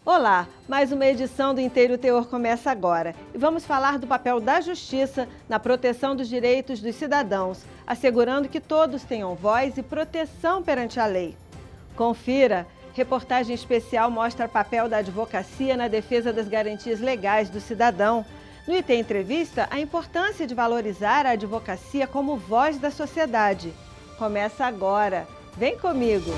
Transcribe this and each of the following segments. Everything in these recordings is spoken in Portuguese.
Olá, mais uma edição do Inteiro Teor começa agora e vamos falar do papel da justiça na proteção dos direitos dos cidadãos, assegurando que todos tenham voz e proteção perante a lei. Confira, reportagem especial mostra o papel da advocacia na defesa das garantias legais do cidadão. No IT Entrevista, a importância de valorizar a advocacia como voz da sociedade. Começa agora, vem comigo!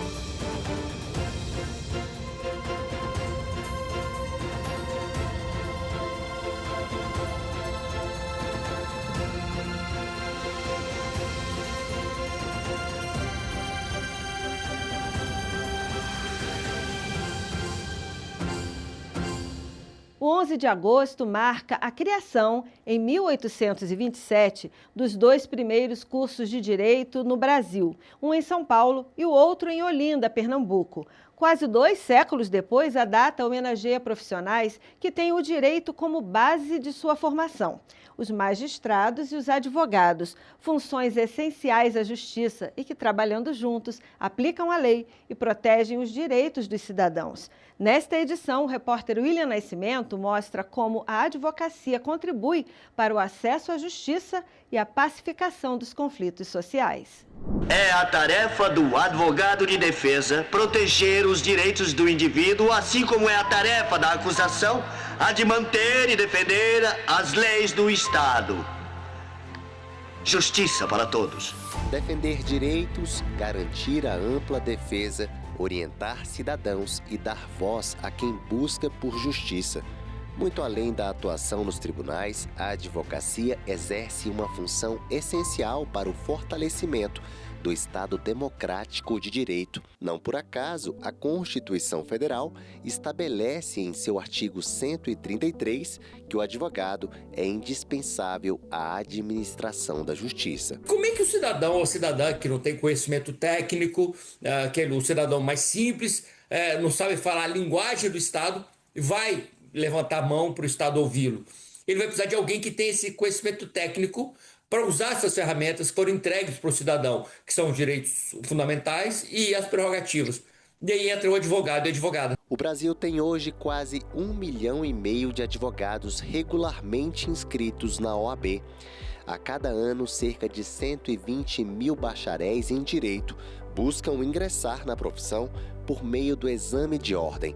O 11 de agosto marca a criação, em 1827, dos dois primeiros cursos de direito no Brasil, um em São Paulo e o outro em Olinda, Pernambuco. Quase 2 séculos depois, a data homenageia profissionais que têm o direito como base de sua formação. Os magistrados e os advogados, funções essenciais à justiça e que, trabalhando juntos, aplicam a lei e protegem os direitos dos cidadãos. Nesta edição, o repórter William Nascimento mostra como a advocacia contribui para o acesso à justiça e a pacificação dos conflitos sociais. É a tarefa do advogado de defesa proteger os direitos do indivíduo, assim como é a tarefa da acusação a de manter e defender as leis do Estado. Justiça para todos. Defender direitos, garantir a ampla defesa, orientar cidadãos e dar voz a quem busca por justiça. Muito além da atuação nos tribunais, a advocacia exerce uma função essencial para o fortalecimento do Estado democrático de direito. Não por acaso, a Constituição Federal estabelece em seu artigo 133 que o advogado é indispensável à administração da justiça. Como é que o cidadão ou cidadã que não tem conhecimento técnico, que é o cidadão mais simples, não sabe falar a linguagem do Estado, vai levantar a mão para o Estado ouvi-lo? Ele vai precisar de alguém que tenha esse conhecimento técnico para usar essas ferramentas que foram entregues para o cidadão, que são os direitos fundamentais e as prerrogativas. E aí entra o advogado e a advogada. O Brasil tem hoje quase 1,5 milhão de advogados regularmente inscritos na OAB. A cada ano, cerca de 120 mil bacharéis em direito buscam ingressar na profissão por meio do exame de ordem.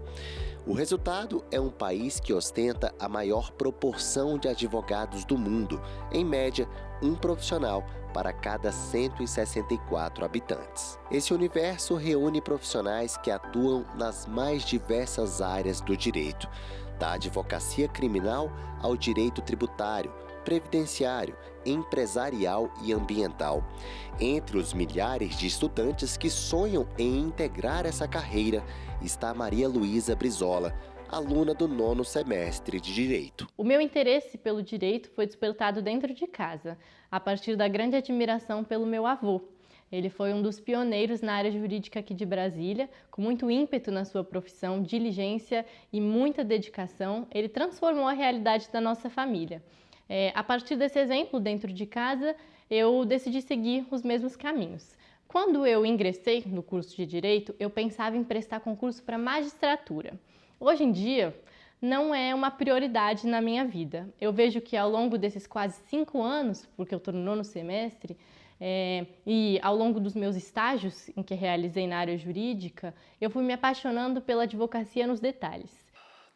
O resultado é um país que ostenta a maior proporção de advogados do mundo, em média, um profissional para cada 164 habitantes. Esse universo reúne profissionais que atuam nas mais diversas áreas do direito, da advocacia criminal ao direito tributário, previdenciário, empresarial e ambiental. Entre os milhares de estudantes que sonham em integrar essa carreira está Maria Luísa Brizola, aluna do 9º semestre de Direito. O meu interesse pelo direito foi despertado dentro de casa, a partir da grande admiração pelo meu avô. Ele foi um dos pioneiros na área jurídica aqui de Brasília, com muito ímpeto na sua profissão, diligência e muita dedicação. Ele transformou a realidade da nossa família. A partir desse exemplo dentro de casa, eu decidi seguir os mesmos caminhos. Quando eu ingressei no curso de Direito, eu pensava em prestar concurso para magistratura. Hoje em dia, não é uma prioridade na minha vida. Eu vejo que ao longo desses quase 5 anos, porque eu estou no 9º semestre, e ao longo dos meus estágios em que realizei na área jurídica, eu fui me apaixonando pela advocacia nos detalhes.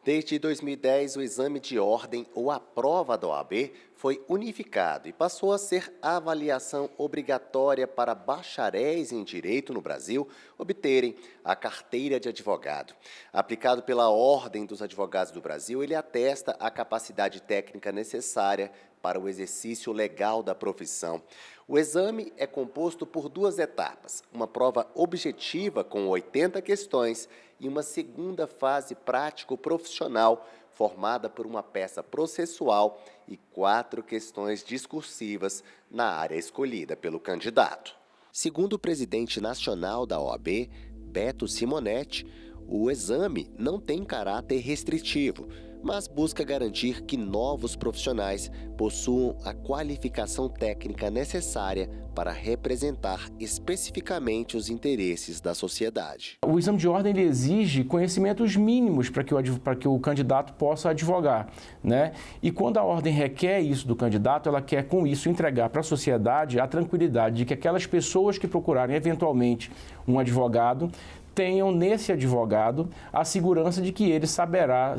Desde 2010, o exame de ordem ou a prova da OAB foi unificado e passou a ser a avaliação obrigatória para bacharéis em direito no Brasil obterem a carteira de advogado. Aplicado pela Ordem dos Advogados do Brasil, ele atesta a capacidade técnica necessária para o exercício legal da profissão. O exame é composto por 2 etapas, uma prova objetiva com 80 questões e uma segunda fase prático-profissional formada por uma peça processual e 4 questões discursivas na área escolhida pelo candidato. Segundo o presidente nacional da OAB, Beto Simonetti, O exame não tem caráter restritivo, mas busca garantir que novos profissionais possuam a qualificação técnica necessária para representar especificamente os interesses da sociedade. O exame de ordem ele exige conhecimentos mínimos para que o candidato possa advogar, né? E quando a ordem requer isso do candidato, ela quer com isso entregar para a sociedade a tranquilidade de que aquelas pessoas que procurarem eventualmente um advogado tenham nesse advogado a segurança de que ele saberá,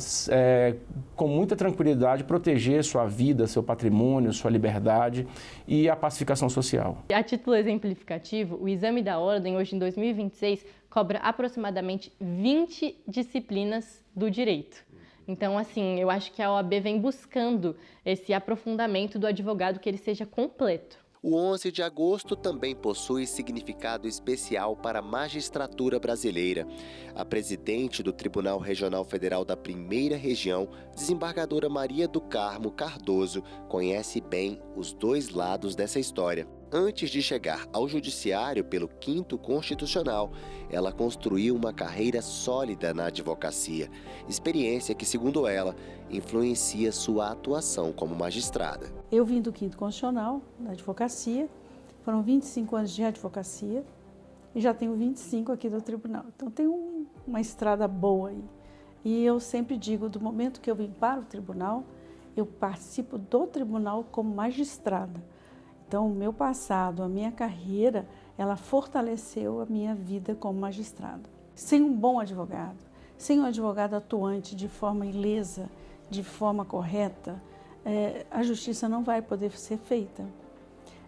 com muita tranquilidade, proteger sua vida, seu patrimônio, sua liberdade e a pacificação social. A título exemplificativo, o exame da ordem, hoje em 2026, cobra aproximadamente 20 disciplinas do direito. Então, assim, eu acho que a OAB vem buscando esse aprofundamento do advogado, que ele seja completo. O 11 de agosto também possui significado especial para a magistratura brasileira. A presidente do Tribunal Regional Federal da Primeira Região, desembargadora Maria do Carmo Cardoso, conhece bem os dois lados dessa história. Antes de chegar ao judiciário pelo 5º Constitucional, ela construiu uma carreira sólida na advocacia, experiência que, segundo ela, influencia sua atuação como magistrada. Eu vim do 5º Constitucional, da advocacia, foram 25 anos de advocacia e já tenho 25 aqui do tribunal. Então tenho uma estrada boa aí. E eu sempre digo, do momento que eu vim para o tribunal, eu participo do tribunal como magistrada. Então, o meu passado, a minha carreira, ela fortaleceu a minha vida como magistrada. Sem um bom advogado, sem um advogado atuante de forma ilesa, de forma correta, a justiça não vai poder ser feita.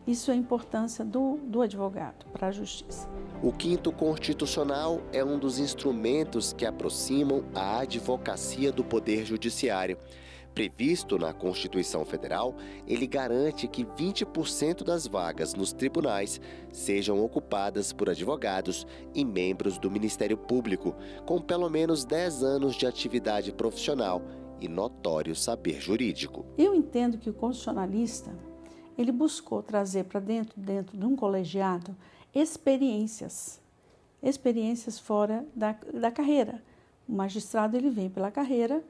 Isso é a importância do advogado para a justiça. O 5º Constitucional é um dos instrumentos que aproximam a advocacia do Poder Judiciário. Previsto na Constituição Federal, ele garante que 20% das vagas nos tribunais sejam ocupadas por advogados e membros do Ministério Público, com pelo menos 10 anos de atividade profissional e notório saber jurídico. Eu entendo que o constitucionalista, ele buscou trazer para dentro de um colegiado experiências fora da carreira. O magistrado ele vem pela carreira,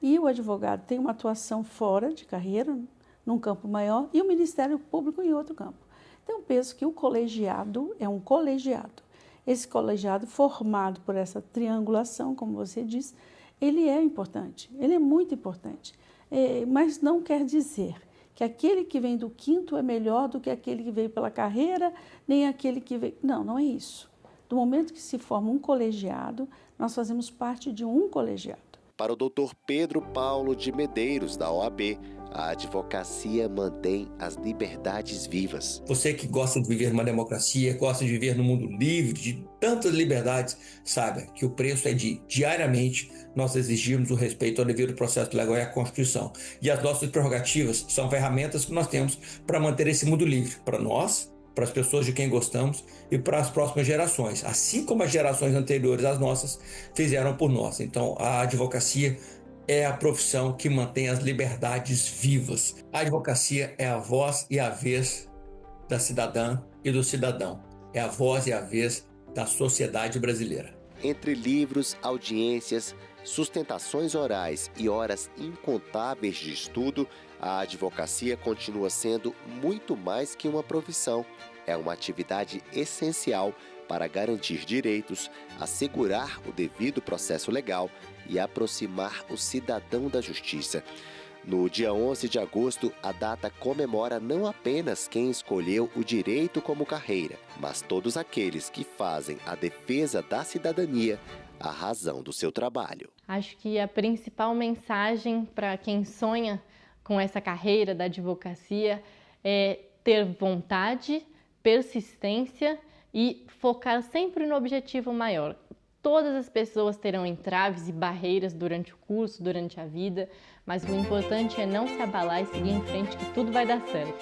e o advogado tem uma atuação fora de carreira, num campo maior, e o Ministério Público em outro campo. Então, eu penso que o colegiado é um colegiado. Esse colegiado, formado por essa triangulação, como você diz, ele é importante, ele é muito importante. Mas não quer dizer que aquele que vem do 5º é melhor do que aquele que veio pela carreira, nem aquele que veio... Não, não é isso. Do momento que se forma um colegiado, nós fazemos parte de um colegiado. Para o Dr. Pedro Paulo de Medeiros, da OAB, a advocacia mantém as liberdades vivas. Você que gosta de viver numa democracia, gosta de viver num mundo livre, de tantas liberdades, saiba que o preço é de, diariamente, nós exigimos o respeito ao devido processo legal e à Constituição. E as nossas prerrogativas são ferramentas que nós temos para manter esse mundo livre, para nós, para as pessoas de quem gostamos e para as próximas gerações, assim como as gerações anteriores às nossas fizeram por nós. Então, a advocacia é a profissão que mantém as liberdades vivas. A advocacia é a voz e a vez da cidadã e do cidadão. É a voz e a vez da sociedade brasileira. Entre livros, audiências, sustentações orais e horas incontáveis de estudo, a advocacia continua sendo muito mais que uma profissão. É uma atividade essencial para garantir direitos, assegurar o devido processo legal e aproximar o cidadão da justiça. No dia 11 de agosto, a data comemora não apenas quem escolheu o direito como carreira, mas todos aqueles que fazem a defesa da cidadania a razão do seu trabalho. Acho que a principal mensagem para quem sonha com essa carreira da advocacia é ter vontade, persistência e focar sempre no objetivo maior. Todas as pessoas terão entraves e barreiras durante o curso, durante a vida, mas o importante é não se abalar e seguir em frente, que tudo vai dar certo.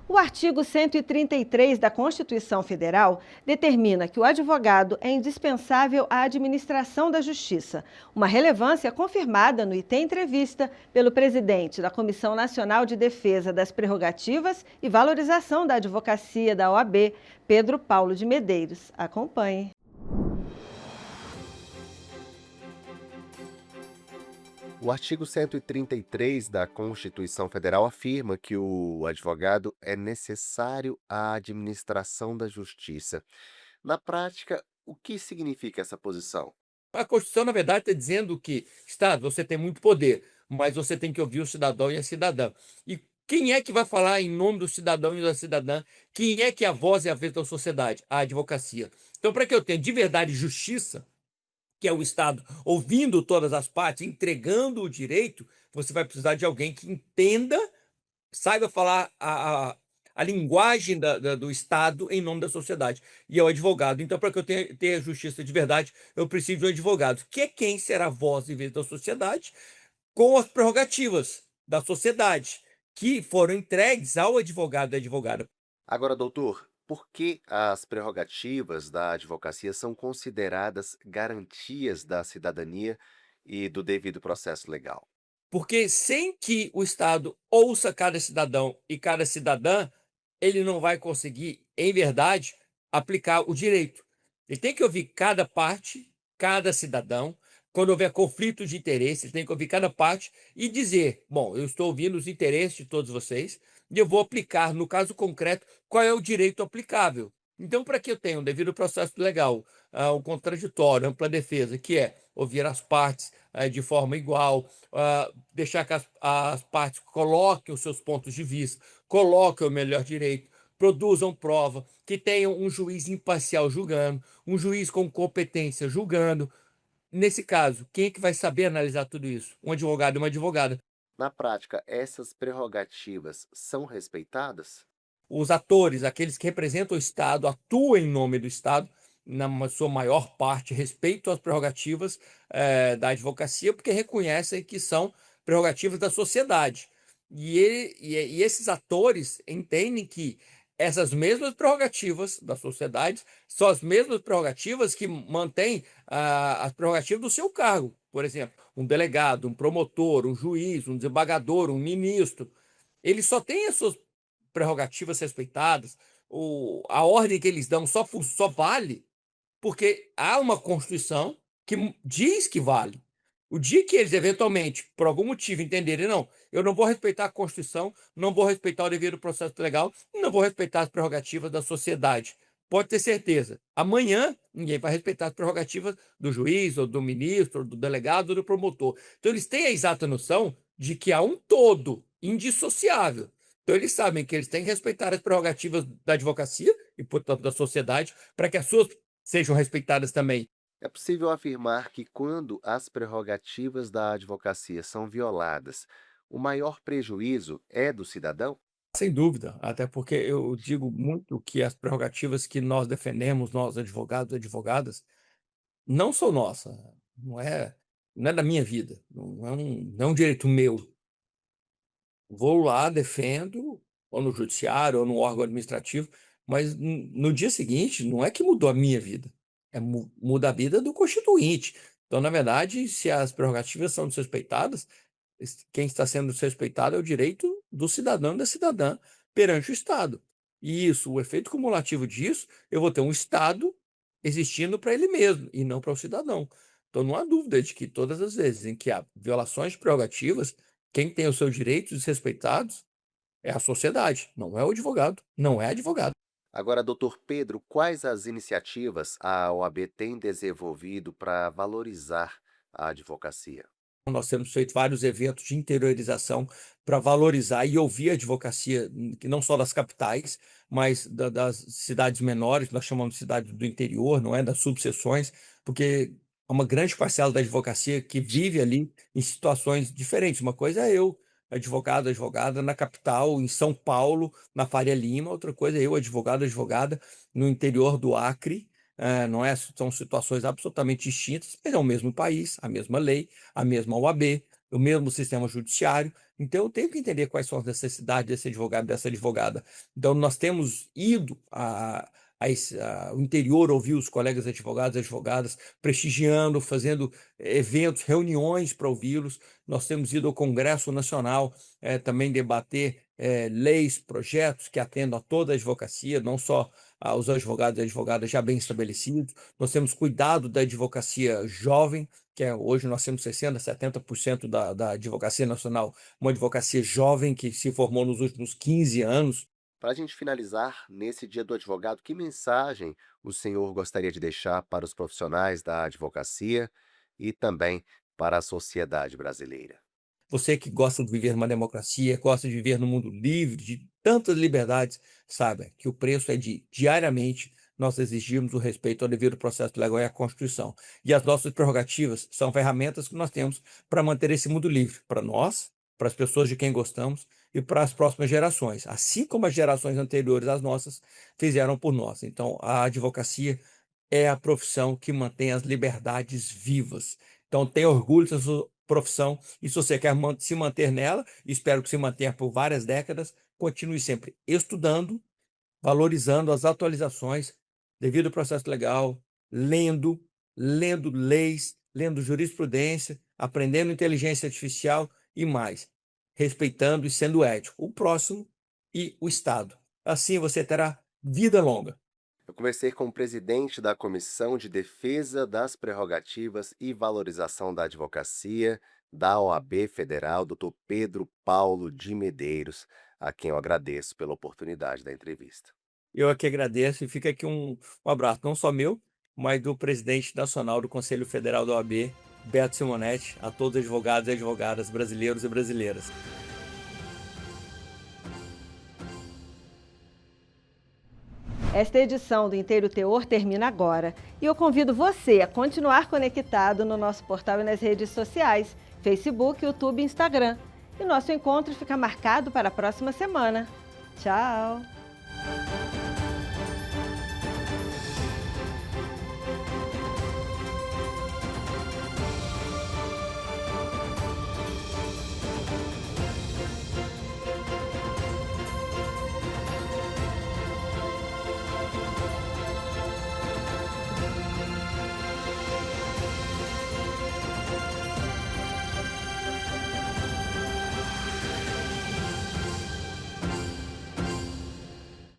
O O artigo 133 da Constituição Federal determina que o advogado é indispensável à administração da Justiça, uma relevância confirmada no item entrevista pelo presidente da Comissão Nacional de Defesa das Prerrogativas e Valorização da Advocacia da OAB, Pedro Paulo de Medeiros. Acompanhe. O artigo 133 da Constituição Federal afirma que o advogado é necessário à administração da justiça. Na prática, o que significa essa posição? A Constituição, na verdade, está dizendo que, Estado, você tem muito poder, mas você tem que ouvir o cidadão e a cidadã. E quem é que vai falar em nome do cidadão e da cidadã? Quem é que é a voz e a vez da sociedade? A advocacia. Então, para que eu tenha de verdade justiça, que é o Estado ouvindo todas as partes, entregando o direito, você vai precisar de alguém que entenda, saiba falar a linguagem do Estado em nome da sociedade. E é o advogado. Então, para que eu tenha justiça de verdade, eu preciso de um advogado, que é quem será a voz e vez da sociedade, com as prerrogativas da sociedade, que foram entregues ao advogado e advogada. Agora, doutor, por que as prerrogativas da advocacia são consideradas garantias da cidadania e do devido processo legal? Porque sem que o Estado ouça cada cidadão e cada cidadã, ele não vai conseguir, em verdade, aplicar o direito. Ele tem que ouvir cada parte, cada cidadão. Quando houver conflito de interesse, ele tem que ouvir cada parte e dizer: bom, eu estou ouvindo os interesses de todos vocês e eu vou aplicar, no caso concreto, qual é o direito aplicável. Então, para que eu tenha um devido processo legal, um contraditório, ampla defesa, que é ouvir as partes de forma igual, deixar que as partes coloquem os seus pontos de vista, coloquem o melhor direito, produzam prova, que tenham um juiz imparcial julgando, um juiz com competência julgando. Nesse caso, quem é que vai saber analisar tudo isso? Um advogado e uma advogada. Na prática, essas prerrogativas são respeitadas? Os atores, aqueles que representam o Estado, atuam em nome do Estado, na sua maior parte, respeitam as prerrogativas da advocacia, porque reconhecem que são prerrogativas da sociedade. E esses atores entendem que essas mesmas prerrogativas da sociedade são as mesmas prerrogativas que mantêm as prerrogativas do seu cargo. Por exemplo, um delegado, um promotor, um juiz, um desembargador, um ministro. Ele só tem as suas prerrogativas respeitadas, a ordem que eles dão só vale porque há uma Constituição que diz que vale. O dia que eles, eventualmente, por algum motivo, entenderem, não, eu não vou respeitar a Constituição, não vou respeitar o devido processo legal, não vou respeitar as prerrogativas da sociedade. Pode ter certeza, amanhã ninguém vai respeitar as prerrogativas do juiz, ou do ministro, ou do delegado, ou do promotor. Então, eles têm a exata noção de que há um todo indissociável. Então, eles sabem que eles têm que respeitar as prerrogativas da advocacia e, portanto, da sociedade, para que as suas sejam respeitadas também. É possível afirmar que, quando as prerrogativas da advocacia são violadas, o maior prejuízo é do cidadão? Sem dúvida, até porque eu digo muito que as prerrogativas que nós defendemos, nós advogados e advogadas, não são nossas, não é da minha vida, não é um direito meu. Vou lá, defendo, ou no judiciário, ou no órgão administrativo, mas no dia seguinte não é que mudou a minha vida, muda a vida do constituinte. Então, na verdade, se as prerrogativas são desrespeitadas, quem está sendo desrespeitado é o direito do cidadão e da cidadã perante o Estado. E isso, o efeito cumulativo disso, eu vou ter um Estado existindo para ele mesmo e não para o cidadão. Então, não há dúvida de que todas as vezes em que há violações de prerrogativas, quem tem os seus direitos desrespeitados é a sociedade, não é o advogado, não é advogado. Agora, doutor Pedro, quais as iniciativas a OAB tem desenvolvido para valorizar a advocacia? Nós temos feito vários eventos de interiorização para valorizar e ouvir a advocacia, que não só das capitais, mas das cidades menores, nós chamamos de cidades do interior, não é? Das subseções, porque há uma grande parcela da advocacia que vive ali em situações diferentes. Uma coisa é eu, advogado, advogada, na capital, em São Paulo, na Faria Lima, outra coisa é eu, advogado, advogada, no interior do Acre. Não é? São situações absolutamente distintas, mas é o mesmo país, a mesma lei, a mesma OAB, o mesmo sistema judiciário. Então, eu tenho que entender quais são as necessidades desse advogado, dessa advogada. Então, nós temos ido ao interior ouvir os colegas advogados e advogadas, prestigiando, fazendo eventos, reuniões para ouvi-los. Nós temos ido ao Congresso Nacional também debater leis, projetos que atendam a toda a advocacia, não só aos advogados e advogadas já bem estabelecidos. Nós temos cuidado da advocacia jovem, que hoje nós temos 60%, 70% da advocacia nacional, uma advocacia jovem que se formou nos últimos 15 anos. Para a gente finalizar, nesse Dia do Advogado, que mensagem o senhor gostaria de deixar para os profissionais da advocacia e também para a sociedade brasileira? Você que gosta de viver numa democracia, gosta de viver num mundo livre, de tantas liberdades, saiba que o preço é de, diariamente, nós exigirmos o respeito ao devido processo legal e à Constituição. E as nossas prerrogativas são ferramentas que nós temos para manter esse mundo livre, para nós, para as pessoas de quem gostamos e para as próximas gerações, assim como as gerações anteriores às nossas fizeram por nós. Então, a advocacia é a profissão que mantém as liberdades vivas. Então, tenha orgulho da sua profissão e se você quer se manter nela, espero que se mantenha por várias décadas, continue sempre estudando, valorizando as atualizações devido ao processo legal, lendo leis, lendo jurisprudência, aprendendo inteligência artificial e mais, respeitando e sendo ético o próximo e o Estado. Assim você terá vida longa. Eu conversei com o presidente da Comissão de Defesa das Prerrogativas e Valorização da Advocacia da OAB Federal, Dr. Pedro Paulo de Medeiros, a quem eu agradeço pela oportunidade da entrevista. Eu aqui agradeço e fica aqui um abraço, não só meu, mas do presidente nacional do Conselho Federal da OAB, Beto Simonetti, a todos os advogados e advogadas brasileiros e brasileiras. Esta edição do Inteiro Teor termina agora e eu convido você a continuar conectado no nosso portal e nas redes sociais, Facebook, YouTube e Instagram. E nosso encontro fica marcado para a próxima semana. Tchau!